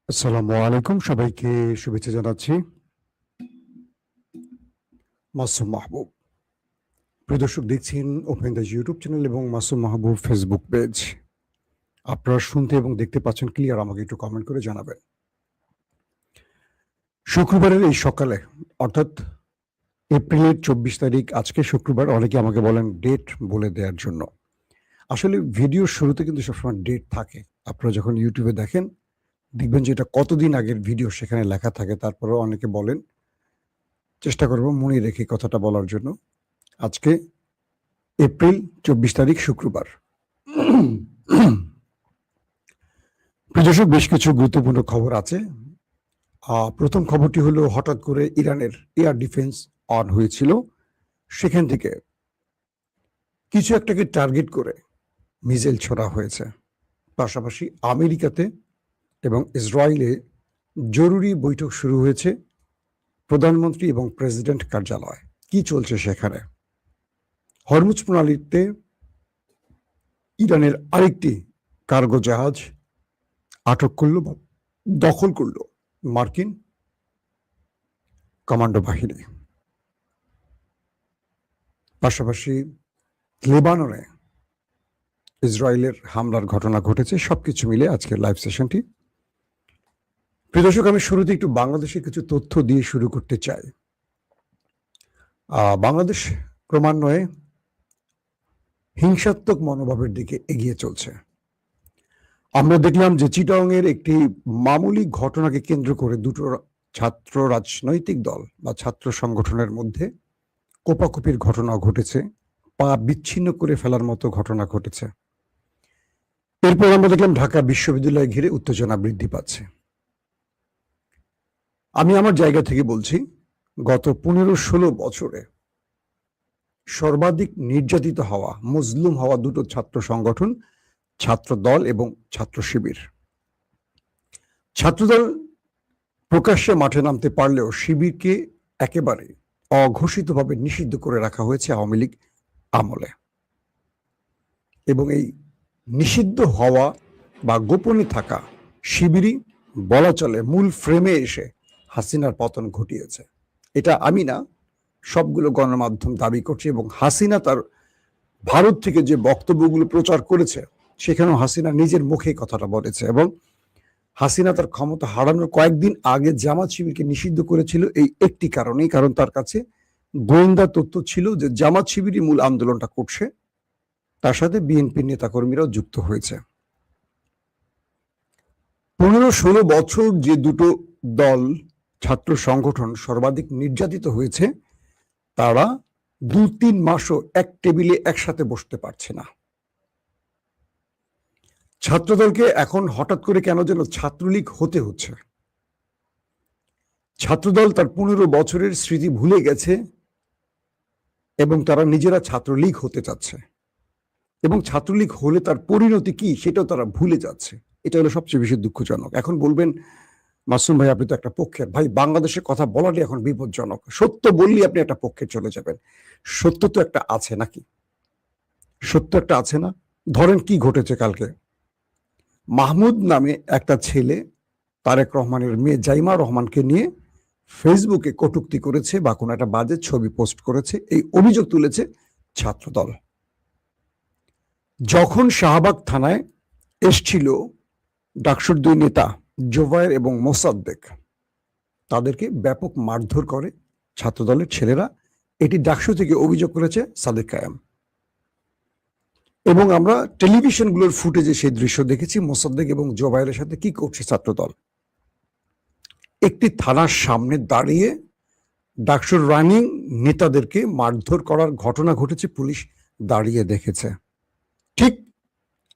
আসসালামু আলাইকুম, সবাইকে শুভেচ্ছা জানাচ্ছি। মাসুম মাহবুব। প্রিয় দর্শক, দেখছেন ওপেন দ্য ইউটিউব চ্যানেল এবং মাসুম মাহবুব ফেসবুক পেজ। আপনারা শুনতে এবং দেখতে পাচ্ছেন ক্লিয়ার? আমাকে একটু কমেন্ট করে জানাবেন। শুক্রবারের এই সকালে, অর্থাৎ এপ্রিলের 24 তারিখ, আজকে শুক্রবার। অনেকে আমাকে বলেন ডেট বলে দেওয়ার জন্য। আসলে ভিডিওর শুরুতে কিন্তু সবসময় ডেট থাকে। আপনারা যখন ইউটিউবে দেখেন, দেখবেন যে এটা কতদিন আগের ভিডিও সেখানে লেখা থাকে। তারপরেও অনেকে বলেন, চেষ্টা করব মনে রেখে কথাটা বলার জন্য। আজকে এপ্রিল 24 তারিখ, শুক্রবার। দর্শক, বেশ কিছু গুরুত্বপূর্ণ খবর আছে। প্রথম খবরটি হলো, হঠাৎ করে ইরানের এয়ার ডিফেন্স অন হয়েছিল। সেখান থেকে কিছু একটাকে টার্গেট করে মিসাইল ছোড়া হয়েছে। পাশাপাশি আমেরিকাতে এবং ইসরায়েলে জরুরি বৈঠক শুরু হয়েছে প্রধানমন্ত্রী এবং প্রেসিডেন্ট কার্যালয়। কি চলছে সেখানে? হরমুজ প্রণালীতে ইরানের আরেকটি কার্গো জাহাজ আটক করল, দখল করল মার্কিন কমান্ডো বাহিনী। পাশাপাশি লেবাননে ইসরায়েলের হামলার ঘটনা ঘটেছে। সবকিছু মিলে আজকের লাইভ সেশনটি। প্রিয় দর্শক, আমি শুরুতে একটু বাংলাদেশের কিছু তথ্য দিয়ে শুরু করতে চাই। বাংলাদেশ ক্রমান্বয়ে হিংসাত্মক মনোভাবের দিকে এগিয়ে চলছে। আমরা দেখলাম যে চিটাগংয়ের একটি মামুলি ঘটনাকে কেন্দ্র করে দুটো ছাত্র রাজনৈতিক দল বা ছাত্র সংগঠনের মধ্যে কোপাকুপির ঘটনা ঘটেছে, পা বিচ্ছিন্ন করে ফেলার মতো ঘটনা ঘটেছে। এরপর আমরা দেখলাম ঢাকা বিশ্ববিদ্যালয় ঘিরে উত্তেজনা বৃদ্ধি পাচ্ছে। আমি আমার জায়গা থেকে বলছি, গত 15-16 বছরে সর্বাধিক নির্যাতিত হওয়া, মজলুম হওয়া দুটো ছাত্র সংগঠন, ছাত্র দল এবং ছাত্র শিবির। ছাত্রদল প্রকাশ্যে মাঠে নামতে পারলেও শিবিরকে একেবারে অঘোষিতভাবে নিষিদ্ধ করে রাখা হয়েছে আওয়ামী লীগ আমলে। এবং এই নিষিদ্ধ হওয়া বা গোপনে থাকা শিবিরই বলা চলে মূল ফ্রেমে এসে হাসিনার পতন ঘটিয়েছে। এটা আমি না, সবগুলো গণমাধ্যম দাবি করছে। এবং হাসিনা তার ভারত থেকে যে বক্তব্যগুলো প্রচার করেছে, সেখানেও হাসিনা নিজের মুখে কথাটা বলেছে। এবং হাসিনা তার ক্ষমতা হারানোর কয়েকদিন আগে জামাত শিবিরকে নিষিদ্ধ করেছিল এই একটি কারণেই, কারণ তার কাছে গোয়েন্দা তথ্য ছিল যে জামাত শিবিরই মূল আন্দোলনটা করছে, তার সাথে বিএনপির নেতাকর্মীরাও যুক্ত হয়েছে। 15-16 বছর যে দুটো দল, ছাত্র সংগঠন সর্বাধিক নির্যাতিত হয়েছে, তারা 2-3 মাসও এক টেবিলে একসাথে বসতে পারছে না। ছাত্রদলকে এখন হঠাৎ করে কেন যেন ছাত্রলীগ হতে হচ্ছে। ছাত্রদল তার 15 বছরের স্মৃতি ভুলে গেছে এবং তারা নিজেরা ছাত্রলীগ হতে চাচ্ছে। এবং ছাত্রলীগ হলে তার পরিণতি কি সেটাও তারা ভুলে যাচ্ছে। এটা হলো সবচেয়ে বেশি দুঃখজনক। এখন বলবেন, মাসুম ভাই আপনি তো একটা পক্ষের। ভাই, বাংলাদেশের কথা বলাটাই এখন বিপজ্জনক। সত্য বললে আপনি একটা পক্ষে চলে যাবেন। সত্য তো একটা আছে নাকি? সত্য একটা আছে না? ধরেন কি ঘটেছে কালকে। মাহমুদ নামে একটা ছেলে তারেক রহমানের মেয়ে জাইমা রহমানকে নিয়ে ফেসবুকে কটূক্তি করেছে বা কোনো একটা বাজে ছবি পোস্ট করেছে, এই অভিযোগ তুলেছে ছাত্রদল। যখন শাহবাগ থানায় এসছিল ডাকসুর দুই নেতা জোবায়ের এবং মোসাদ্দেক, তাদেরকে ব্যাপক মারধর করে ছাত্রদলের ছেলেরা। এটি ডাকসু থেকে অভিযোগ করেছে সাদেক কায়েম। এবং আমরা টেলিভিশনগুলোর ফুটেজে সেই দৃশ্য দেখেছি, মোসাদ্দেক এবং জোবায়েরের সাথে কি করছে ছাত্রদল। একটি থানার সামনে দাঁড়িয়ে ডাকসুর রানিং নেতাদেরকে মারধর করার ঘটনা ঘটেছে, পুলিশ দাঁড়িয়ে দেখেছে। ঠিক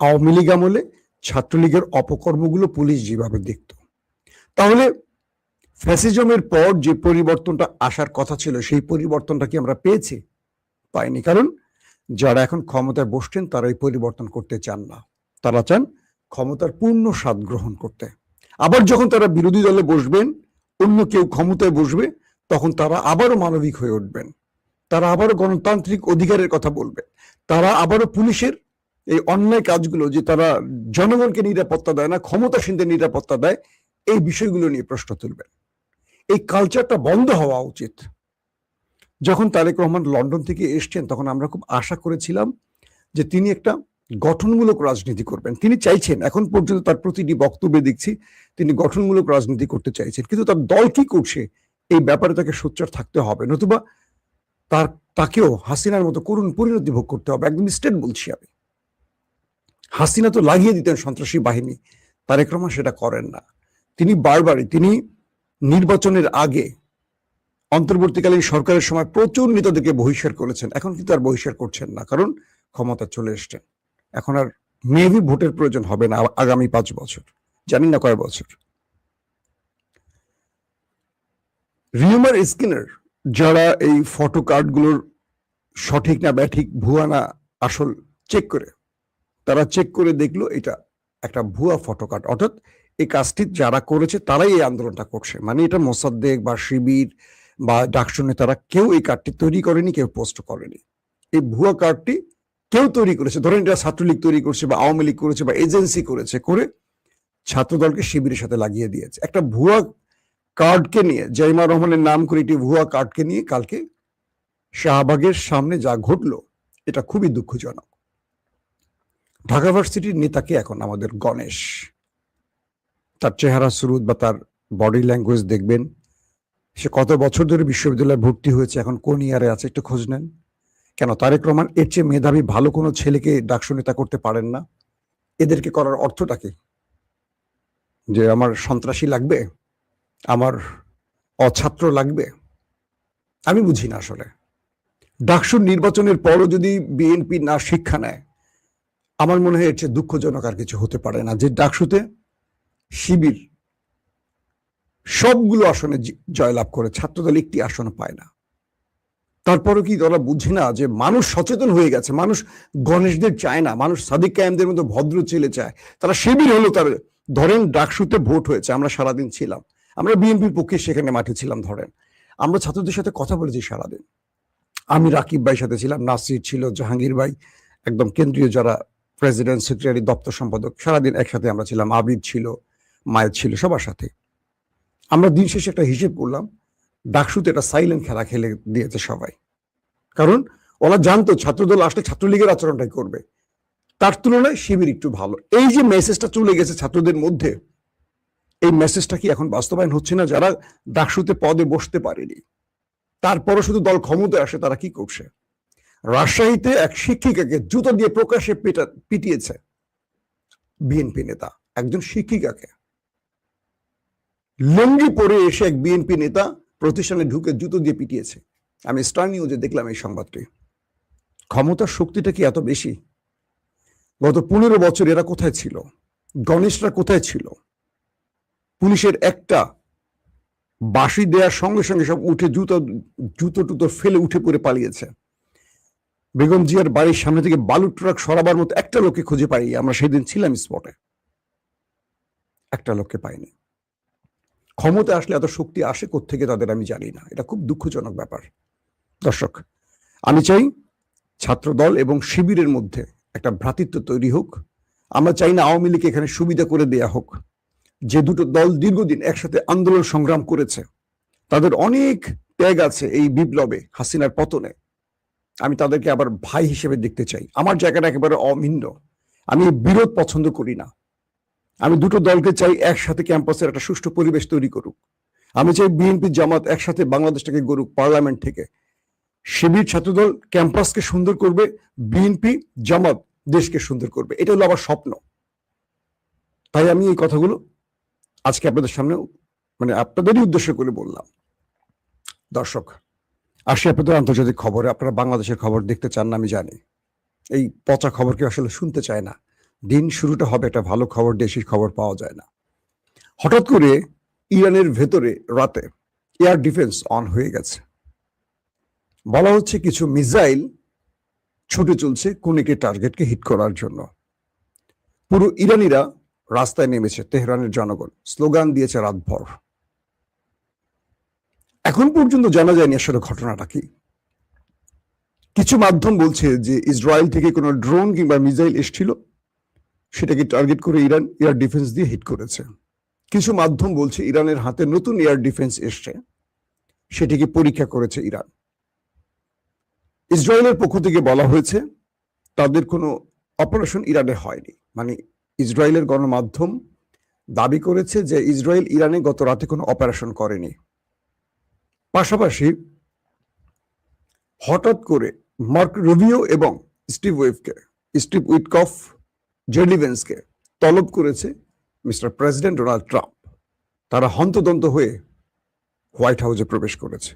আওয়ামী লীগ আমলে ছাত্রলীগের অপকর্মগুলো পুলিশ যেভাবে দেখত। তাহলে ফ্যাসিজমের পর যে পরিবর্তনটা আসার কথা ছিল, সেই পরিবর্তনটা কি আমরা পেয়েছি? পাইনি। কারণ যারা এখন ক্ষমতায় বসছেন তারা এই পরিবর্তন করতে চান না। তারা চান ক্ষমতার পূর্ণ স্বাদ গ্রহণ করতে। আবার যখন তারা বিরোধী দলে বসবেন, অন্য কেউ ক্ষমতায় বসবে, তখন তারা আবারও মানবিক হয়ে উঠবেন। তারা আবারও গণতান্ত্রিক অধিকারের কথা বলবে। তারা আবারও পুলিশের এই অন্যায় কাজগুলো, যে তারা জনগণকে নিরাপত্তা দেয় না, ক্ষমতাসীনদের নিরাপত্তা দেয়, এই বিষয়গুলো নিয়ে প্রশ্ন তুলবেন। এই কালচারটা বন্ধ হওয়া উচিত। যখন তারেক রহমান লন্ডন থেকে এসছেন তখন আমরা খুব আশা করেছিলাম যে তিনি একটা গঠনমূলক রাজনীতি করবেন। তিনি চাইছেন, এখন পর্যন্ত তার প্রতিটি বক্তব্যে দেখছি তিনি গঠনমূলক রাজনীতি করতে চাইছেন, কিন্তু তার দল কি করছে এই ব্যাপারে তাকে সোচ্চার থাকতে হবে, নতুবা তাকেও হাসিনার মতো করুণ পরিণতি ভোগ করতে হবে। একদম স্টেট বলছি আমি। হাসিনা তো লাগিয়ে দিতেন সন্ত্রাসী বাহিনী, তারেক রহমান সেটা করেন না। তিনি বারবারই, তিনি নির্বাচনের আগে অন্তর্বর্তীকালীন সরকারের সময় প্রচুর নেতাদেরকে বহিষ্কার করেছেন, এখন কিন্তু আর বহিষ্কার করছেন না, কারণ ক্ষমতা চলে এসছেন। এখন আর মেবি ভোটের প্রয়োজন হবে না আগামী 5 বছর, জানি না কয় বছর। রিউমার স্কিনার যারা এই ফটো কার্ডগুলোর সঠিক না ব্যাঠিক, ভুয়া না আসল চেক করে, তারা চেক করে দেখলো এটা একটা ভুয়া ফটো কার্ড, অর্থাৎ এই কাজটি যারা করেছে তারাই এই আন্দোলনটা করছে। মানে এটা মোসাদ্দেক বা শিবির বা ডাকসু নেতারা কেউ এই কার্ডটি তৈরি করেনি, কেউ পোস্ট করেনি। এই ভুয়া কার্ডটি কেউ তৈরি করেছে, ধরেন এটা ছাত্রলীগ তৈরি করছে বা আওয়ামী লীগ করেছে বা এজেন্সি করেছে, করে ছাত্রদলকে শিবিরের সাথে লাগিয়ে দিয়েছে। একটা ভুয়া কার্ডকে নিয়ে, জাইমা রহমানের নাম করে একটি ভুয়া কার্ডকে নিয়ে কালকে শাহবাগের সামনে যা ঘটলো এটা খুবই দুঃখজনক। ঢাকা ভার্সিটির নেতাকে এখন আমাদের গণেশ, তার চেহারা সুরুত বা তার বডি ল্যাঙ্গুয়েজ দেখবেন, সে কত বছর ধরে বিশ্ববিদ্যালয়ে ভর্তি হয়েছে, এখন কোন ইয়ারে আছে একটু খোঁজ নেন। কেন তারেক রহমান এর চেয়ে মেধাবী ভালো কোনো ছেলেকে ডাকসু নেতা করতে পারেন না? এদেরকে করার অর্থটা কি? যে আমার সন্ত্রাসী লাগবে, আমার অছাত্র লাগবে? আমি বুঝি না আসলে। ডাকসুর নির্বাচনের পরও যদি বিএনপি না শিক্ষা নেয়, আমার মনে হয় এর চেয়ে দুঃখজনক আর কিছু হতে পারে না, যে ডাকসুতে শিবির সবগুলো আসনে জয়লাভ করে, ছাত্রদল একটি আসন পায় না। তারপরও কি তারা বুঝি না যে মানুষ সচেতন হয়ে গেছে, মানুষ গণেশদের চায় না, মানুষ সাদিক কায়েমদের মতো ভদ্র ছেলে চায়। তারা শিবির হলো, তার ধরেন ডাকসুতে ভোট হয়েছে, আমরা সারাদিন ছিলাম, আমরা বিএনপির পক্ষে সেখানে মাঠে ছিলাম, ধরেন আমরা ছাত্রদের সাথে কথা বলেছি সারাদিন। আমি রাকিব ভাইয়ের সাথে ছিলাম, নাসির ছিল, জাহাঙ্গীর ভাই, একদম কেন্দ্রীয় যারা প্রেসিডেন্ট সেক্রেটারি দপ্তর সম্পাদক, সারাদিন একসাথে আমরা ছিলাম, আবিদ ছিল, মায়ের ছিল, সবার সাথে। আমরা দিন শেষে একটা হিসেব করলাম, ডাকসুতে একটা সাইলেন্ট খেলা খেলে দিয়েছে সবাই, কারণ ওরা জানতো ছাত্রদল আসলে ছাত্রলীগের আচরণটাই করবে, তার তুলনায় শিবির একটু ভালো। এই যে মেসেজটা চলে গেছে ছাত্রদের মধ্যে, এই মেসেজটা কি এখন বাস্তবায়ন হচ্ছে না? যারা ডাকসুতে পদে বসতে পারেনি, তারপরও শুধু দল ক্ষমতায় আসে, তারা কি করছে? রাজশাহীতে এক শিক্ষিকাকে জুতো দিয়ে প্রকাশ্যে পিটিয়েছে বিএনপি নেতা, একজন শিক্ষিকাকে লুঙ্গি পরে এসে এক বিএনপি নেতা প্রতিষ্ঠানে ঢুকে জুতো দিয়ে পিটিয়েছে। আমি স্টার নিউজে দেখলাম এই সংবাদটি। ক্ষমতার শক্তিটা কি এত বেশি? গত 15 বছর এরা কোথায় ছিল? গণেশরা কোথায় ছিল? পুলিশের একটা বাঁশি দেওয়ার সঙ্গে সঙ্গে সব উঠে জুতো টুতো ফেলে উঠে পড়ে পালিয়েছে। বেগম জিয়ার বাড়ির সামনে থেকে বালু ট্রাক সরাবার মতো একটা লোককে খুঁজে পাই, আমরা সেদিন ছিলাম স্পটে, একটা লোককে পাইনি। ক্ষমতা আসলে এত শক্তি আসে কোত্থেকে তাদের আমি জানি না, এটা খুব দুঃখজনক ব্যাপার। দর্শক, আমি চাই ছাত্রদল এবং শিবিরের মধ্যে একটা ভ্রাতৃত্ব তৈরি হোক। আমরা চাই না আওয়ামী লীগ এখানে সুবিধা করে দেয়া হোক। যে দুটো দল দীর্ঘদিন একসাথে আন্দোলন সংগ্রাম করেছে, তাদের অনেক ত্যাগ আছে এই বিপ্লবে, হাসিনার পতনে। আমি তাদেরকে আবার ভাই হিসেবে দেখতে চাই। আমার জায়গাটা একেবারে অভিন্ন, আমি বিরোধ পছন্দ করি না। আমি দুটো দলকে চাই একসাথে ক্যাম্পাসের একটা সুষ্ঠু পরিবেশ তৈরি করুক। আমি চাই বিএনপি জামাত একসাথে বাংলাদেশটাকে গড়ুক পার্লামেন্ট থেকে। শিবির ছাত্রদল ক্যাম্পাসকে সুন্দর করবে, বিএনপি জামাত দেশকে সুন্দর করবে, এটা হলো আমার স্বপ্ন। তাই আমি এই কথাগুলো আজকে আপনাদের সামনে মানে আপনাদেরই উদ্দেশ্য করে বললাম। দর্শক, আসি আপনাদের আন্তর্জাতিক খবরে। আপনারা বাংলাদেশের খবর দেখতে চান না আমি জানি, এই পচা খবরকে আসলে শুনতে চায় না। দিন শুরুটা হবে একটা ভালো খবর, দেশের খবর পাওয়া যায় না। হঠাৎ করে ইরানের ভেতরে রাতে এয়ার ডিফেন্স অন হয়ে গেছে। বলা হচ্ছে কিছু মিসাইল ছুটে চলছে কোন একটি টার্গেটকে হিট করার জন্য। পুরো ইরানিরা রাস্তায় নেমেছে, তেহরানের জনগণ স্লোগান দিয়েছে রাতভর। এখন পর্যন্ত জানা যায়নি আসলে ঘটনাটা কি। কিছু মাধ্যম বলছে যে ইসরায়েল থেকে কোনো ড্রোন কিংবা মিসাইল এসেছিল, সেটাকে টার্গেট করে ইরান এয়ার ডিফেন্স দিয়ে হিট করেছে। কিছু মাধ্যম বলছে ইরানের হাতে নতুন এয়ার ডিফেন্স এসছে, সেটিকে পরীক্ষা করেছে ইরান। ইসরায়েলের পক্ষ থেকে বলা হয়েছে তাদের কোনো অপারেশন ইরানে হয়নি। মানে ইসরায়েলের গণমাধ্যম দাবি করেছে যে ইসরায়েল ইরানে গত রাতে কোনো অপারেশন করেনি। পাশাপাশি হঠাৎ করে মার্ক রুবিও এবং স্টিভ উইটকফ জেডি ভেন্সকে তলব করেছে মিস্টার প্রেসিডেন্ট ডোনাল্ড ট্রাম্প। তারা হন্তদন্ত হয়ে হোয়াইট হাউসে প্রবেশ করেছে।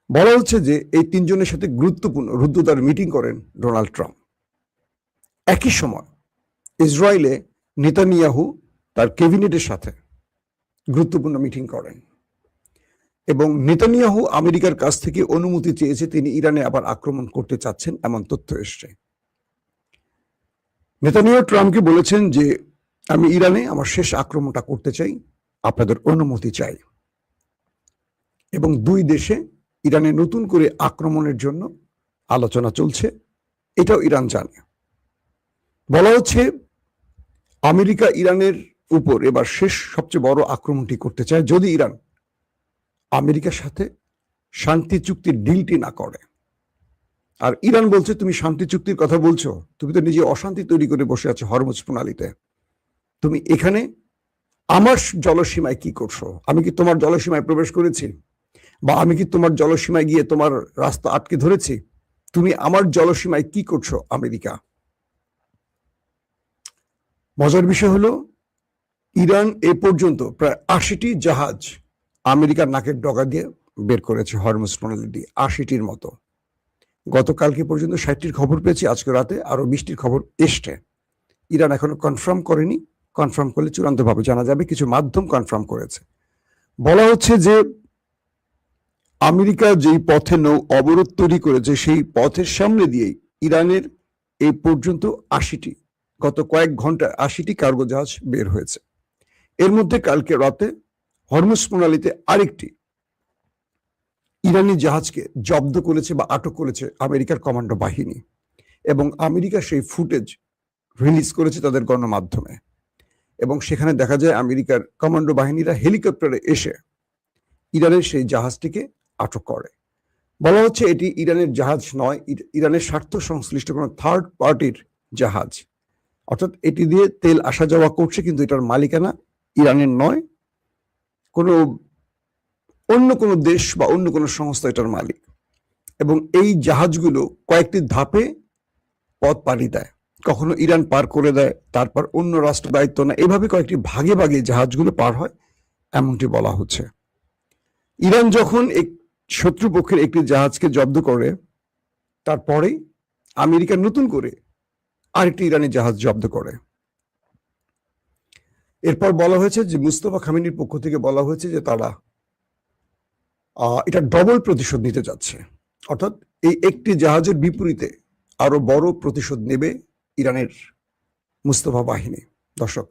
বলা হচ্ছে যে এই তিনজনের সাথে গুরুত্বপূর্ণ রুদ্ধদ্বার মিটিং করেন ডোনাল্ড ট্রাম্প। একই সময় ইসরায়েলে নেতানিয়াহু তার ক্যাবিনেটের সাথে গুরুত্বপূর্ণ মিটিং করেন এবং নেতানিয়াহু আমেরিকার কাছ থেকে অনুমতি চেয়েছে তিনি ইরানে আবার আক্রমণ করতে চাচ্ছেন, এমন তথ্য এসছে। নেতানিয়াহু ট্রাম্পকে বলেছেন যে আমি ইরানে আমার শেষ আক্রমণটা করতে চাই, আপনাদের অনুমতি চাই। এবং দুই দেশে ইরানে নতুন করে আক্রমণের জন্য আলোচনা চলছে, এটাও ইরান জানে। বলা হচ্ছে আমেরিকা ইরানের উপর এবার শেষ সবচেয়ে বড় আক্রমণটি করতে চায় যদি ইরান আমেরিকার সাথে শান্তি চুক্তির ডিলটি না করে। আর ইরান বলছে তুমি শান্তি চুক্তির কথা বলছো, তুমি তো নিজে অশান্তি তৈরি করে বসে আছো হরমুজ প্রণালীতে, তুমি এখানে আমার জলসীমায় কি করছো? আমি কি তোমার জলসীমায় প্রবেশ করেছি, বা আমি কি তোমার জলসীমায় গিয়ে তোমার রাস্তা আটকে ধরেছি? তুমি আমার জলসীমায় কি করছো আমেরিকা? মজার বিষয় হলো ইরান এ পর্যন্ত প্রায় 80টি জাহাজ আমেরিকার নাকের ডগা দিয়ে বের করেছে হরমুজ প্রণালী দিয়ে, 80টির মতো। গতকালকে পর্যন্ত 60টির খবর পেয়েছি, আজকে রাতে আরো 20টির খবর এসছে। ইরান এখনো কনফার্ম করেনি, কনফার্ম করলে চূড়ান্তভাবে জানা যাবে। কিছু মাধ্যম কনফার্ম করেছে। বলা হচ্ছে যে আমেরিকা যেই পথে নৌ অবরোধ তৈরি করেছে সেই পথের সামনে দিয়েই ইরানের এই পর্যন্ত 80টি, গত কয়েক ঘন্টা 80টি কার্গো জাহাজ বের হয়েছে। এর মধ্যে কালকে রাতে হরমুজ প্রণালীতে আরেকটি ইরানি জাহাজকে জব্দ করেছে বা আটক করেছে আমেরিকার কমান্ডো বাহিনী, এবং আমেরিকা সেই ফুটেজ রিলিজ করেছে তাদের গণমাধ্যমে। এবং সেখানে দেখা যায় আমেরিকার কমান্ডো বাহিনীরা হেলিকপ্টারে এসে ইরানের সেই জাহাজটিকে আটক করে। বলা হচ্ছে এটি ইরানের জাহাজ নয়, ইরানের স্বার্থ সংশ্লিষ্ট কোনো থার্ড পার্টির জাহাজ। অর্থাৎ এটি দিয়ে তেল আসা যাওয়া করছে, কিন্তু এটার মালিকানা ইরানের নয়, কোনো অন্য কোনো দেশ বা অন্য কোনো সংস্থা এটার মালিক। এবং এই জাহাজগুলো কয়েকটি ধাপে পথ পাড়ি দেয়, কখনো ইরান পার করে দেয়, তারপর অন্য রাষ্ট্র দায়িত্ব না, এভাবে কয়েকটি ভাগে ভাগে জাহাজগুলো পার হয়, এমনটি বলা হচ্ছে। ইরান যখন শত্রুপক্ষের একটি জাহাজকে জব্দ করে, তারপরে আমেরিকা নতুন করে আরেকটি ইরানি জাহাজ জব্দ করে। এরপর বলা হয়েছে যে মুস্তফা খামেনির পক্ষ থেকে বলা হয়েছে যে তারা এটা ডবল প্রতিশোধ নিতে যাচ্ছে। অর্থাৎ এই একটি জাহাজের বিপরীতে আরো বড় প্রতিশোধ নেবে ইরানের মুস্তফা বাহিনী। দর্শক,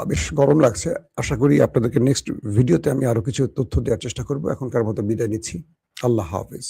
বেশ গরম লাগছে। আশা করি আপনাদেরকে নেক্সট ভিডিওতে আমি আরো কিছু তথ্য দেওয়ার চেষ্টা করব। এখনকার মতো বিদায় নিচ্ছি। আল্লাহ হাফেজ।